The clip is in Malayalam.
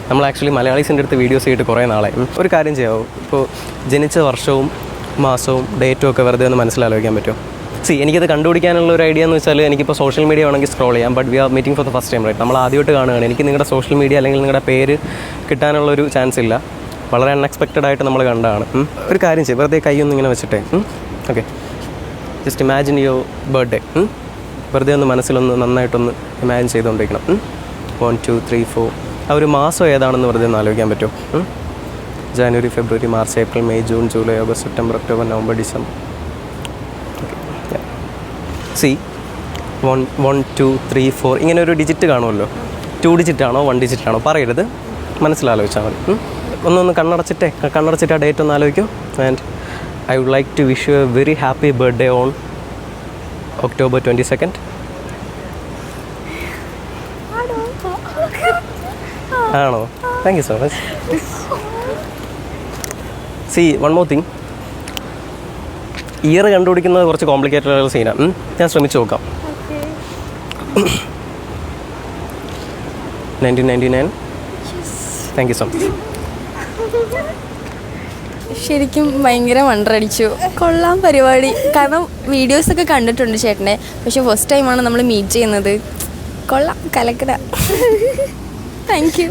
നമ്മൾ ആക്ച്വലി മലയാളീസിൻ്റെ അടുത്ത് വീഡിയോസ് ചെയ്തിട്ട് കുറേ നാളായി. ഒരു കാര്യം ചെയ്യാമോ, ഇപ്പോൾ ജനിച്ച വർഷവും മാസവും ഡേറ്റും ഒക്കെ വെറുതെ ഒന്ന് മനസ്സിലാലോചിക്കാൻ പറ്റുമോ? എനിക്കത് കണ്ടുപിടിക്കാനുള്ള ഒരു ഐഡിയ എന്ന് വെച്ചാൽ എനിക്കിപ്പോൾ സോഷ്യൽ മീഡിയ വേണമെങ്കിൽ സ്ക്രോൾ ചെയ്യാം. But we are meeting for the first time right. നമ്മൾ ആദ്യമായിട്ട് കാണുകയാണ്. എനിക്ക് നിങ്ങളുടെ സോഷ്യൽ മീഡിയ അല്ലെങ്കിൽ നിങ്ങളുടെ പേര് കിട്ടാനുള്ളൊരു ചാൻസ് ഇല്ല. വളരെ അൺഎക്സ്പെക്റ്റഡ് ആയിട്ട് നമ്മൾ കണ്ടതാണ്. ഒരു കാര്യം ചെയ്യും, വെറുതെ കൈയൊന്നും ഇങ്ങനെ വെച്ചിട്ടേ. Okay, just imagine your birthday. വെറുതെ ഒന്ന് മനസ്സിലൊന്ന് നന്നായിട്ടൊന്ന് ഇമാജിൻ ചെയ്തുകൊണ്ടിരിക്കണം. 1 2 3 4 ആ ഒരു മാസം ഏതാണെന്ന് വെറുതെ ഒന്ന് ആലോചിക്കാൻ പറ്റുമോ? January, February, March, April, May, June, July, August, September, October, November, December. 1 2 3 4 ഇങ്ങനെ ഒരു ഡിജിറ്റ് കാണുമല്ലോ. 2 ഡിജിറ്റാണോ 1 ഡിജിറ്റാണോ പറയരുത്, മനസ്സിലാലോചിച്ചാൽ മതി. ഒന്നൊന്ന് കണ്ണടച്ചിട്ട് ആ ഡേറ്റ് ഒന്ന് ആലോചിക്കൂ. And I would like to wish you a very happy birthday on October 22nd. ആണോ? Thank you so much. One more thing, year കണ്ടുപിടിക്കുന്നത് കുറച്ച് കോംപ്ലിക്കേറ്റഡ് ആയ സീനാണ്. ഞാൻ ശ്രമിച്ചു നോക്കാം. 1999. Thank you so much. ശരിക്കും ഭയങ്കര വണ്ടറടിച്ചു. കൊള്ളാം പരിപാടി. കാരണം വീഡിയോസൊക്കെ കണ്ടിട്ടുണ്ട് ചേട്ടനെ, പക്ഷെ ഫസ്റ്റ് ടൈമാണ് നമ്മൾ മീറ്റ് ചെയ്യുന്നത്. കൊള്ളാം, കലക്കട. Thank you.